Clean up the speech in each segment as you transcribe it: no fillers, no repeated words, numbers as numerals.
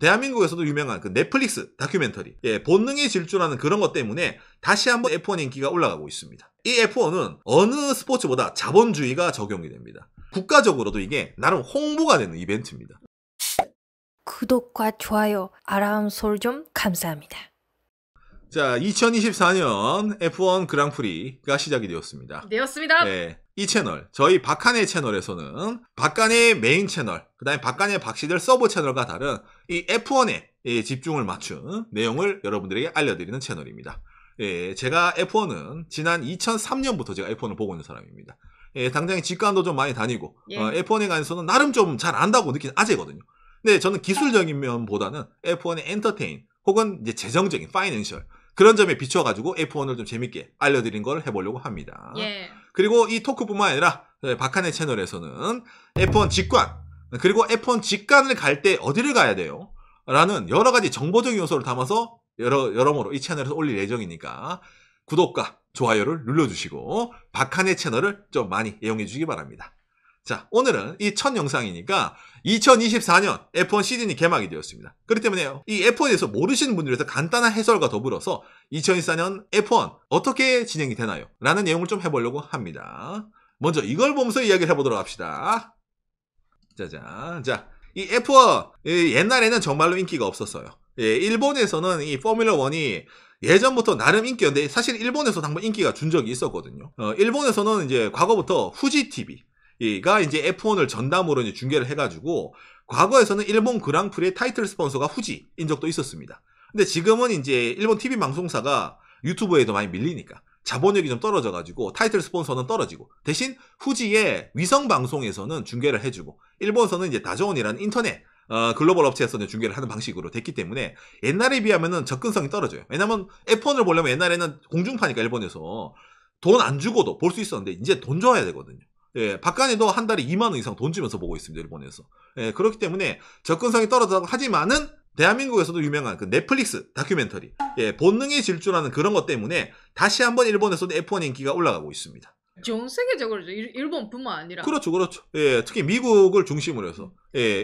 대한민국에서도 유명한 그 넷플릭스 다큐멘터리, 본능의 질주라는 그런 것 때문에 다시 한번 F1 인기가 올라가고 있습니다. 이 F1은 어느 스포츠보다 자본주의가 적용이 됩니다. 국가적으로도 이게 나름 홍보가 되는 이벤트입니다. 구독과 좋아요, 알람 설정 감사합니다. 자, 2024년 F1 그랑프리가 시작이 되었습니다. 네, 이 채널, 저희 박한의 채널에서는 박한의 메인 채널, 그 다음에 박한의 박시들 서브 채널과 다른 이 F1에 집중을 맞춘 내용을 여러분들에게 알려드리는 채널입니다. 제가 F1은 지난 2003년부터 제가 F1을 보고 있는 사람입니다. 당장에 직관도 좀 많이 다니고 F1에 관해서는 나름 좀 잘 안다고 느끼는 아재거든요. 근데 저는 기술적인 면보다는 F1의 엔터테인 혹은 이제 재정적인 파이낸셜 그런 점에 비춰가지고 F1을 좀 재밌게 알려드린 걸 해보려고 합니다. 그리고 이 토크뿐만 아니라 박한의 채널에서는 F1 직관 그리고 F1 직관을 갈 때 어디를 가야 돼요? 라는 여러 가지 정보적인 요소를 담아서 여러모로 이 채널에서 올릴 예정이니까 구독과 좋아요를 눌러주시고 박한의 채널을 좀 많이 이용해 주시기 바랍니다. 자, 오늘은 이 첫 영상이니까 2024년 F1 시즌이 개막이 되었습니다. 그렇기 때문에 이 F1에서 모르시는 분들을 위해서 간단한 해설과 더불어서 2024년 F1 어떻게 진행이 되나요? 라는 내용을 좀 해보려고 합니다. 먼저 이걸 보면서 이야기를 해보도록 합시다. 짜잔. 자, 이 F1 옛날에는 정말로 인기가 없었어요. 일본에서는 이 포뮬러 1이 예전부터 나름 인기였는데 사실 일본에서도 한번 인기가 준 적이 있었거든요. 일본에서는 이제 과거부터 후지 TV가 이제 F1을 전담으로 이제 중계를 해가지고 과거에서는 일본 그랑프리의 타이틀 스폰서가 후지인 적도 있었습니다. 근데 지금은 이제 일본 TV 방송사가 유튜브에도 많이 밀리니까 자본력이 좀 떨어져가지고 타이틀 스폰서는 떨어지고 대신 후지의 위성 방송에서는 중계를 해주고 일본에서는 이제 다조온이라는 인터넷 글로벌 업체에서 중계를 하는 방식으로 됐기 때문에 옛날에 비하면은 접근성이 떨어져요. 왜냐면 F1을 보려면 옛날에는 공중파니까 일본에서 돈 안 주고도 볼 수 있었는데 이제 돈 줘야 되거든요. 박간에도 한 달에 2만 원 이상 돈 주면서 보고 있습니다. 일본에서. 그렇기 때문에 접근성이 떨어졌다고 하지만은 대한민국에서도 유명한 그 넷플릭스 다큐멘터리, 본능의 질주라는 그런 것 때문에 다시 한번 일본에서도 F1 인기가 올라가고 있습니다. 전 세계적으로 일본뿐만 아니라 그렇죠. 특히 미국을 중심으로 해서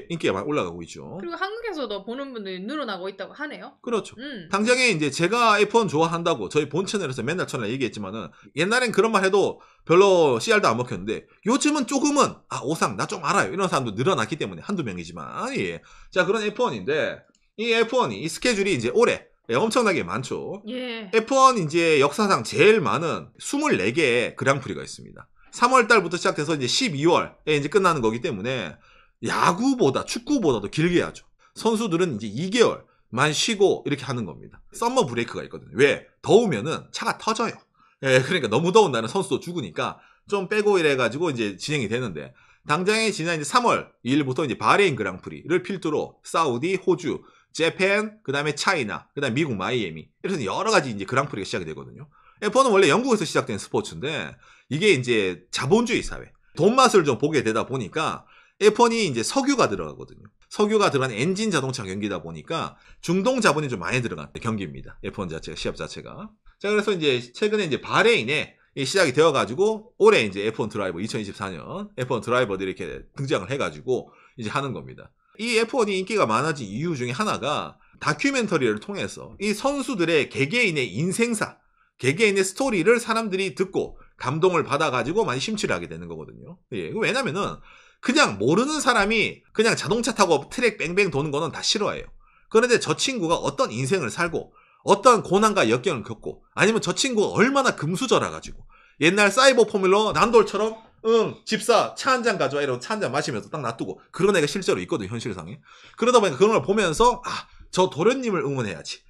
인기가 많이 올라가고 있죠. 그리고 한국에서도 보는 분들이 늘어나고 있다고 하네요. 그렇죠. 당장에 이제 제가 F1 좋아한다고 저희 본 채널에서 맨날 얘기했지만은 옛날엔 그런 말 해도 별로 CR도 안 먹혔는데 요즘은 조금은 오상 나 좀 알아요 이런 사람도 늘어났기 때문에 한두 명이지만 자, 그런 F1인데 이 F1이 이 스케줄이 이제 올해 엄청나게 많죠. F1 이제 역사상 제일 많은 24개의 그랑프리가 있습니다. 3월 달부터 시작해서 이제 12월에 이제 끝나는 거기 때문에 야구보다 축구보다도 길게 하죠. 선수들은 이제 2개월만 쉬고 이렇게 하는 겁니다. 썸머 브레이크가 있거든요. 왜? 더우면은 차가 터져요. 그러니까 너무 더운 날은 선수도 죽으니까 좀 빼고 이래가지고 이제 진행이 되는데 당장에 지난 이제 3월 2일부터 이제 바레인 그랑프리를 필두로 사우디, 호주, 재팬, 그 다음에 차이나, 그 다음에 미국 마이애미 이래서 여러 가지 이제 그랑프리가 시작이 되거든요. F1은 원래 영국에서 시작된 스포츠인데 이게 이제 자본주의 사회, 돈 맛을 좀 보게 되다 보니까 F1이 이제 석유가 들어가거든요. 석유가 들어간 엔진 자동차 경기다 보니까 중동 자본이 좀 많이 들어간 경기입니다. F1 자체가, 시합 자체가. 자, 그래서 이제 최근에 이제 바레인에 시작이 되어가지고 올해 이제 F1 드라이버 2024년 F1 드라이버들이 이렇게 등장을 해가지고 이제 하는 겁니다. 이 F1이 인기가 많아진 이유 중에 하나가 다큐멘터리를 통해서 이 선수들의 개개인의 인생사, 개개인의 스토리를 사람들이 듣고 감동을 받아가지고 많이 심취를 하게 되는 거거든요. 왜냐면은 그냥 모르는 사람이 그냥 자동차 타고 트랙 뺑뺑 도는 거는 다 싫어해요. 그런데 저 친구가 어떤 인생을 살고 어떤 고난과 역경을 겪고 아니면 저 친구가 얼마나 금수저라가지고 옛날 사이버 포뮬러 난돌처럼 집사 차 한 잔 가져와 이러고 차 한 잔 마시면서 딱 놔두고 그런 애가 실제로 있거든요. 현실상에. 그러다 보니까 그런 걸 보면서 저 도련님을 응원해야지.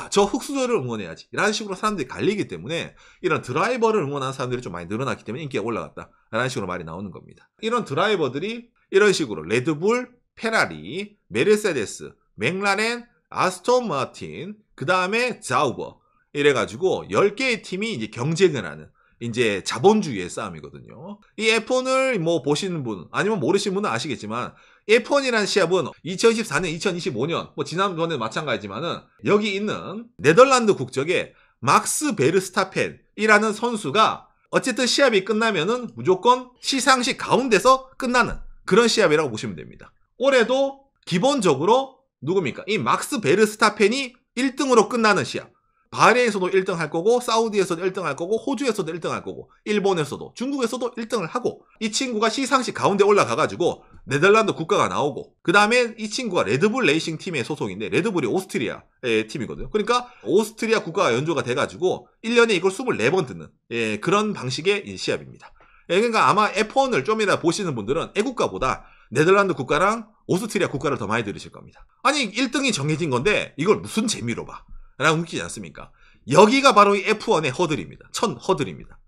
저 흑수저를 응원해야지. 이런 식으로 사람들이 갈리기 때문에 이런 드라이버를 응원하는 사람들이 좀 많이 늘어났기 때문에 인기가 올라갔다. 라는 식으로 말이 나오는 겁니다. 이런 드라이버들이 이런 식으로 레드불, 페라리, 메르세데스, 맥라렌, 아스톤 마틴, 그 다음에 자우버 이래가지고 10개의 팀이 이제 경쟁을 하는 이제 자본주의의 싸움이거든요. 이 F1을 뭐 보시는 분 아니면 모르시는 분은 아시겠지만 F1이라는 시합은 2024년, 2025년 뭐 지난번에 마찬가지지만은 여기 있는 네덜란드 국적의 막스 베르스타펜이라는 선수가 어쨌든 시합이 끝나면은 무조건 시상식 가운데서 끝나는 그런 시합이라고 보시면 됩니다. 올해도 기본적으로 누굽니까? 이 막스 베르스타펜이 1등으로 끝나는 시합. 바레인에서도 1등 할 거고, 사우디에서도 1등 할 거고, 호주에서도 1등 할 거고, 일본에서도, 중국에서도 1등을 하고, 이 친구가 시상식 가운데 올라가가지고 네덜란드 국가가 나오고, 그 다음에 이 친구가 레드불 레이싱 팀의 소속인데, 레드불이 오스트리아의 팀이거든요. 그러니까 오스트리아 국가가 연조가 돼가지고 1년에 이걸 24번 듣는 그런 방식의 시합입니다. 그러니까 아마 F1을 좀이나 보시는 분들은 애국가보다 네덜란드 국가랑 오스트리아 국가를 더 많이 들으실 겁니다. 아니 1등이 정해진 건데 이걸 무슨 재미로 봐? 라고 느끼지 않습니까? 여기가 바로 이 F1의 허들입니다. 첫 허들입니다.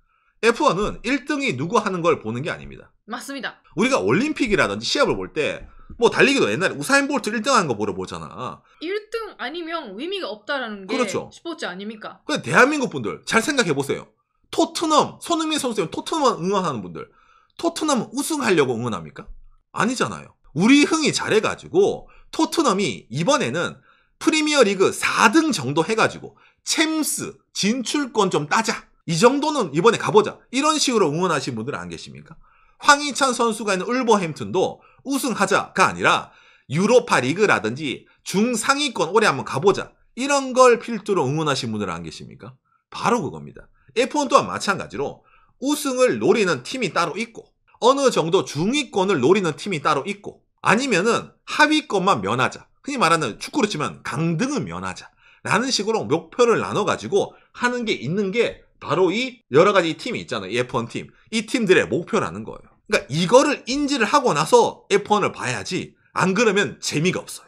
F1은 1등이 누구 하는 걸 보는 게 아닙니다. 맞습니다. 우리가 올림픽이라든지 시합을 볼 때 뭐 달리기도 옛날에 우사인 볼트 1등 하는 거 보러 보잖아. 1등 아니면 의미가 없다라는 게 그렇죠. 스포츠 아닙니까? 근데 대한민국 분들 잘 생각해 보세요. 토트넘, 손흥민 선수는 토트넘 응원하는 분들, 토트넘 우승하려고 응원합니까? 아니잖아요. 우리 흥이 잘해가지고 토트넘이 이번에는 프리미어리그 4등 정도 해가지고 챔스 진출권 좀 따자. 이 정도는 이번에 가보자. 이런 식으로 응원하시는 분들 안 계십니까? 황희찬 선수가 있는 울버햄튼도 우승하자가 아니라 유로파 리그라든지 중상위권 올해 한번 가보자. 이런 걸 필두로 응원하시는 분들 안 계십니까? 바로 그겁니다. F1 또한 마찬가지로 우승을 노리는 팀이 따로 있고 어느 정도 중위권을 노리는 팀이 따로 있고 아니면은 하위권만 면하자. 흔히 말하는 축구로 치면 강등은 면하자. 라는 식으로 목표를 나눠가지고 하는 게 있는 게 바로 이 여러 가지 팀이 있잖아요. 이 F1 팀. 이 팀들의 목표라는 거예요. 그러니까 이거를 인지를 하고 나서 F1을 봐야지 안 그러면 재미가 없어요.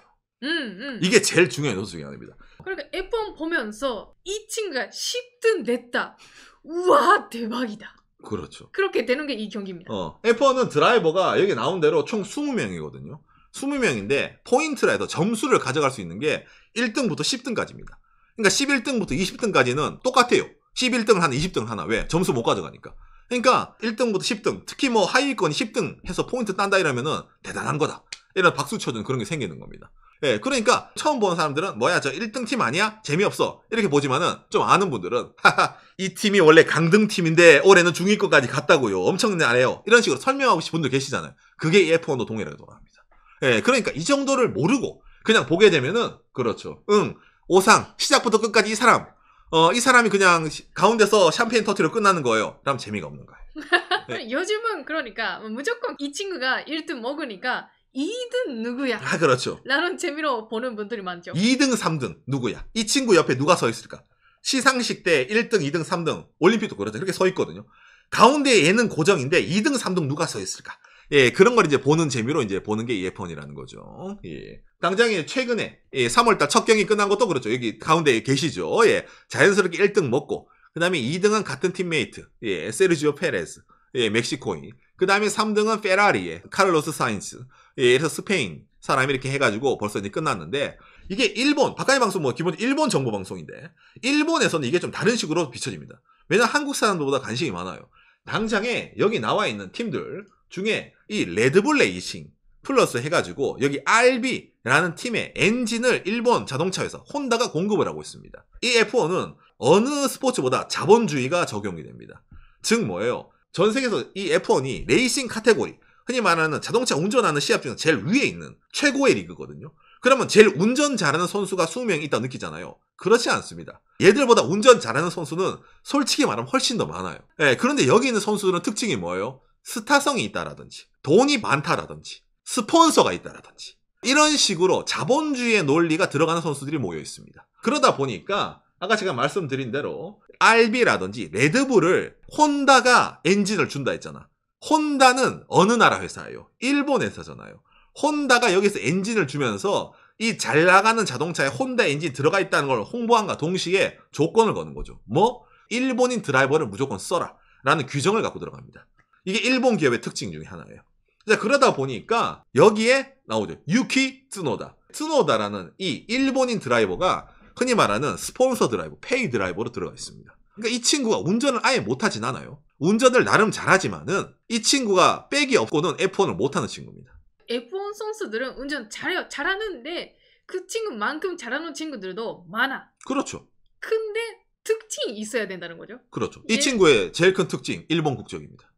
이게 제일 중요한 요소 중에 하나입니다. 그러니까 F1 보면서 이 친구가 10등 냈다. 우와 대박이다. 그렇죠. 그렇게 되는 게 이 경기입니다. F1은 드라이버가 여기 나온 대로 총 20명이거든요. 20명인데 포인트라 해서 점수를 가져갈 수 있는 게 1등부터 10등까지입니다. 그러니까 11등부터 20등까지는 똑같아요. 11등을 하나, 20등을 하나. 왜? 점수 못 가져가니까. 그러니까 1등부터 10등, 특히 뭐 하위권이 10등 해서 포인트 딴다 이러면은 대단한 거다. 이런 박수 쳐주는 그런 게 생기는 겁니다. 예, 그러니까 처음 보는 사람들은 뭐야 저 1등 팀 아니야? 재미없어. 이렇게 보지만은 좀 아는 분들은 하하 이 팀이 원래 강등 팀인데 올해는 중위권까지 갔다고요. 엄청나네요. 이런 식으로 설명하고 싶은 분들 계시잖아요. 그게 이 F1도 동일하게 돌아갑니다. 예, 그러니까 이 정도를 모르고 그냥 보게 되면은 그렇죠. 오상 시작부터 끝까지 이 사람 이 사람이 그냥 가운데서 샴페인 터트려 끝나는 거예요. 그럼 재미가 없는 거예요. 네. 요즘은 그러니까 무조건 이 친구가 1등 먹으니까 2등 누구야? 아 그렇죠. 라는 재미로 보는 분들이 많죠. 2등 3등 누구야? 이 친구 옆에 누가 서 있을까? 시상식 때 1등 2등 3등 올림픽도 그렇죠. 이렇게 서 있거든요. 가운데 얘는 고정인데 2등 3등 누가 서 있을까? 예, 그런 걸 이제 보는 재미로 이제 보는 게 F1이라는 거죠. 예. 당장에 최근에 3월달 첫 경기 끝난 것도 그렇죠. 여기 가운데 계시죠. 예. 자연스럽게 1등 먹고, 그 다음에 2등은 같은 팀메이트, 예. 세르지오 페레스, 예. 멕시코인. 그 다음에 3등은 페라리의 카를로스 사인스, 예. 그래서 스페인 사람이 이렇게 해가지고 벌써 이제 끝났는데, 이게 일본, 바카이 방송 뭐 기본 일본 정보 방송인데, 일본에서는 이게 좀 다른 식으로 비춰집니다. 왜냐면 한국 사람들보다 관심이 많아요. 당장에 여기 나와 있는 팀들 중에 이 레드불 레이싱 플러스 해가지고 여기 RB라는 팀의 엔진을 일본 자동차 회사 혼다가 공급을 하고 있습니다. 이 F1은 어느 스포츠보다 자본주의가 적용이 됩니다. 즉 뭐예요? 전 세계에서 이 F1이 레이싱 카테고리, 흔히 말하는 자동차 운전하는 시합 중에서 제일 위에 있는 최고의 리그거든요. 그러면 제일 운전 잘하는 선수가 20명 있다고 느끼잖아요. 그렇지 않습니다. 얘들보다 운전 잘하는 선수는 솔직히 말하면 훨씬 더 많아요. 예, 그런데 여기 있는 선수들은 특징이 뭐예요? 스타성이 있다라든지 돈이 많다라든지 스폰서가 있다라든지 이런 식으로 자본주의의 논리가 들어가는 선수들이 모여 있습니다. 그러다 보니까 아까 제가 말씀드린 대로 RB라든지 레드불을 혼다가 엔진을 준다 했잖아. 혼다는 어느 나라 회사예요? 일본 회사잖아요. 혼다가 여기서 엔진을 주면서 이 잘 나가는 자동차에 혼다 엔진 들어가 있다는 걸 홍보함과 동시에 조건을 거는 거죠. 뭐? 일본인 드라이버를 무조건 써라 라는 규정을 갖고 들어갑니다. 이게 일본 기업의 특징 중에 하나예요. 자, 그러다 보니까 여기에 나오죠. 유키 츠노다. 츠노다라는 이 일본인 드라이버가 흔히 말하는 스폰서 드라이버, 페이 드라이버로 들어가 있습니다. 그러니까 이 친구가 운전을 아예 못하진 않아요. 운전을 나름 잘하지만은 이 친구가 백이 없고는 F1을 못하는 친구입니다. F1 선수들은 운전 잘해요. 잘하는데 그 친구만큼 잘하는 친구들도 많아. 그렇죠. 근데 특징이 있어야 된다는 거죠. 그렇죠. 이 친구의 제일 큰 특징, 일본 국적입니다.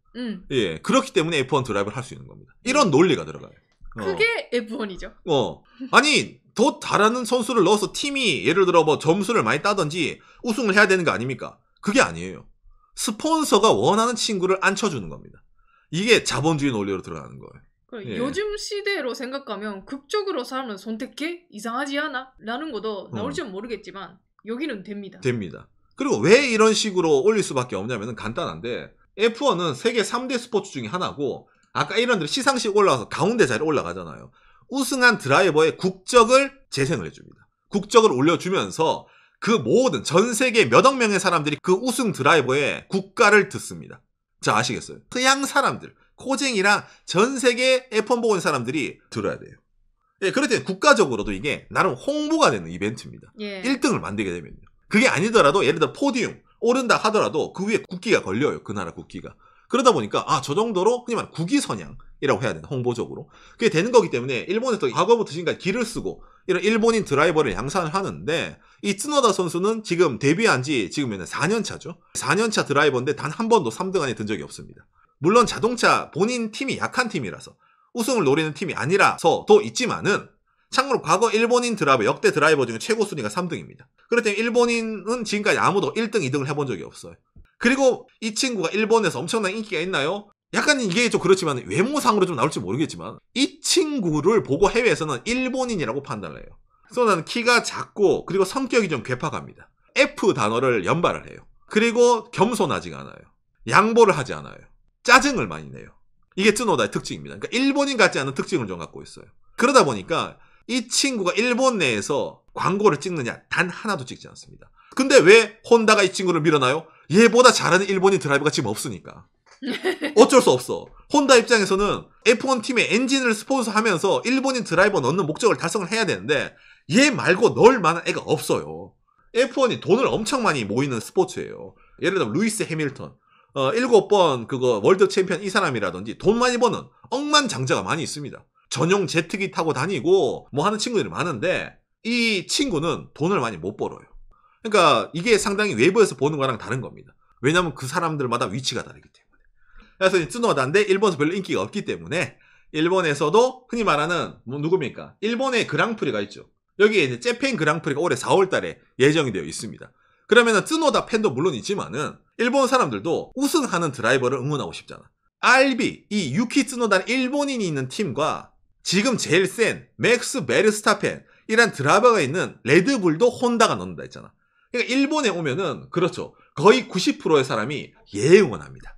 예, 그렇기 때문에 F1 드라이브를 할 수 있는 겁니다. 이런 논리가 들어가요. 그게 F1이죠. 아니 더 잘하는 선수를 넣어서 팀이 예를 들어 뭐 점수를 많이 따든지 우승을 해야 되는 거 아닙니까? 그게 아니에요. 스폰서가 원하는 친구를 앉혀주는 겁니다. 이게 자본주의 논리로 들어가는 거예요. 예. 요즘 시대로 생각하면 극적으로 사람을 선택해? 이상하지 않아? 라는 것도 나올지는 모르겠지만 여기는 됩니다. 됩니다. 그리고 왜 이런 식으로 올릴 수밖에 없냐면 간단한데 F1은 세계 3대 스포츠 중에 하나고 아까 이런 대로 시상식 올라가서 가운데 자리에 올라가잖아요. 우승한 드라이버의 국적을 재생을 해줍니다. 국적을 올려주면서 그 모든 전 세계 몇억 명의 사람들이 그 우승 드라이버의 국가를 듣습니다. 자, 아시겠어요? 서양 사람들, 코쟁이랑 전 세계 F1 보고 있는 사람들이 들어야 돼요. 예, 그럴 때 국가적으로도 이게 나름 홍보가 되는 이벤트입니다. 예. 1등을 만들게 되면요. 그게 아니더라도 예를 들어 포디움 오른다 하더라도 그 위에 국기가 걸려요. 그 나라 국기가. 그러다 보니까 저 정도로 흔히 말하는 국위선양이라고 해야 되나 홍보적으로 그게 되는 거기 때문에 일본에서 과거부터 지금까지 기를 쓰고 이런 일본인 드라이버를 양산을 하는데 이 츠노다 선수는 지금 데뷔한 지 지금은 4년 차죠. 4년 차 드라이버인데 단 한 번도 3등 안에 든 적이 없습니다. 물론 자동차 본인 팀이 약한 팀이라서 우승을 노리는 팀이 아니라서도 있지만은 참고로 과거 일본인 드라이버 역대 드라이버 중에 최고 순위가 3등입니다. 그렇기 때문에 일본인은 지금까지 아무도 1등, 2등을 해본 적이 없어요. 그리고 이 친구가 일본에서 엄청난 인기가 있나요? 약간 이게 좀 그렇지만 외모상으로 좀 나올지 모르겠지만 이 친구를 보고 해외에서는 일본인이라고 판단을 해요. 쏘나는 키가 작고 그리고 성격이 좀 괴팍합니다. F 단어를 연발을 해요. 그리고 겸손하지가 않아요. 양보를 하지 않아요. 짜증을 많이 내요. 이게 쯔노다의 특징입니다. 그러니까 일본인 같지 않은 특징을 좀 갖고 있어요. 그러다 보니까 이 친구가 일본 내에서 광고를 찍느냐? 단 하나도 찍지 않습니다. 근데 왜 혼다가 이 친구를 밀어나요? 얘보다 잘하는 일본인 드라이버가 지금 없으니까. 어쩔 수 없어. 혼다 입장에서는 F1 팀의 엔진을 스폰서하면서 일본인 드라이버 넣는 목적을 달성을 해야 되는데 얘 말고 넣을 만한 애가 없어요. F1이 돈을 엄청 많이 모이는 스포츠예요. 예를 들면 루이스 해밀턴 7번 그거 월드 챔피언 이 사람이라든지 돈 많이 버는 억만장자가 많이 있습니다. 전용 제트기 타고 다니고 뭐 하는 친구들이 많은데 이 친구는 돈을 많이 못 벌어요. 그러니까 이게 상당히 외부에서 보는 거랑 다른 겁니다. 왜냐하면 그 사람들마다 위치가 다르기 때문에. 그래서 이 쯔노다인데 일본에서 별로 인기가 없기 때문에 일본에서도 흔히 말하는 뭐 누굽니까? 일본의 그랑프리가 있죠. 여기에 이제 재팬 그랑프리가 올해 4월 달에 예정이 되어 있습니다. 그러면은 쯔노다 팬도 물론 있지만은 일본 사람들도 우승하는 드라이버를 응원하고 싶잖아. RB 이 유키 쯔노다는 일본인이 있는 팀과 지금 제일 센 맥스 베르스타펜 이란 드라이버가 있는 레드불도 혼다가 넣는다 했잖아. 그러니까 일본에 오면은 그렇죠. 거의 90%의 사람이 얘 응원합니다.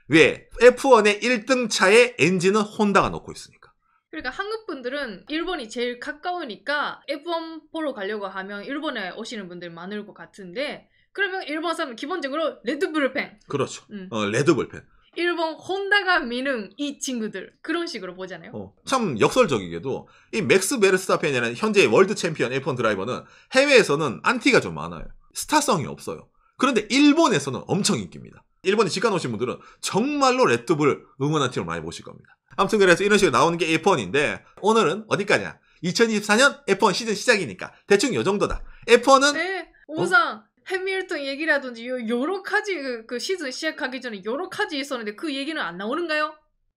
왜? F1의 1등 차에 엔진은 혼다가 넣고 있으니까. 그러니까 한국 분들은 일본이 제일 가까우니까 F1 보러 가려고 하면 일본에 오시는 분들 많을 것 같은데 그러면 일본 사람은 기본적으로 레드불 팬. 그렇죠. 레드불 팬. 일본 혼다가 미는 이 친구들 그런 식으로 보잖아요. 참 역설적이게도 이 맥스 베르스타펜이라는 현재 월드 챔피언 F1 드라이버는 해외에서는 안티가 좀 많아요. 스타성이 없어요. 그런데 일본에서는 엄청 인기입니다. 일본에 직관 오신 분들은 정말로 레드불 응원한 팀을 많이 보실 겁니다. 아무튼 그래서 이런 식으로 나오는 게 F1인데 오늘은 어디까지냐? 2024년 F1 시즌 시작이니까 대충 요 정도다. F1은 네, 오상 해밀턴 얘기라든지 여러 가지 그 시즌 시작하기 전에 여러 가지 있었는데 그 얘기는 안 나오는가요?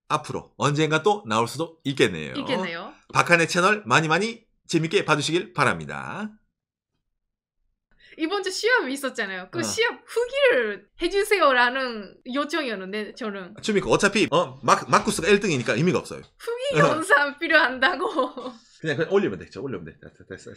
앞으로 언젠가 또 나올 수도 있겠네요. 있겠네요. 박한의 채널 많이 많이 재밌게 봐주시길 바랍니다. 이번 주 시합이 있었잖아요. 그 시합 후기를 해주세요라는 요청이었는데 저는 춤이고 어차피 마쿠스가 1등이니까 의미가 없어요. 후기 영상 필요한다고. 그냥 올리면 되죠. 올리면 돼. 됐어.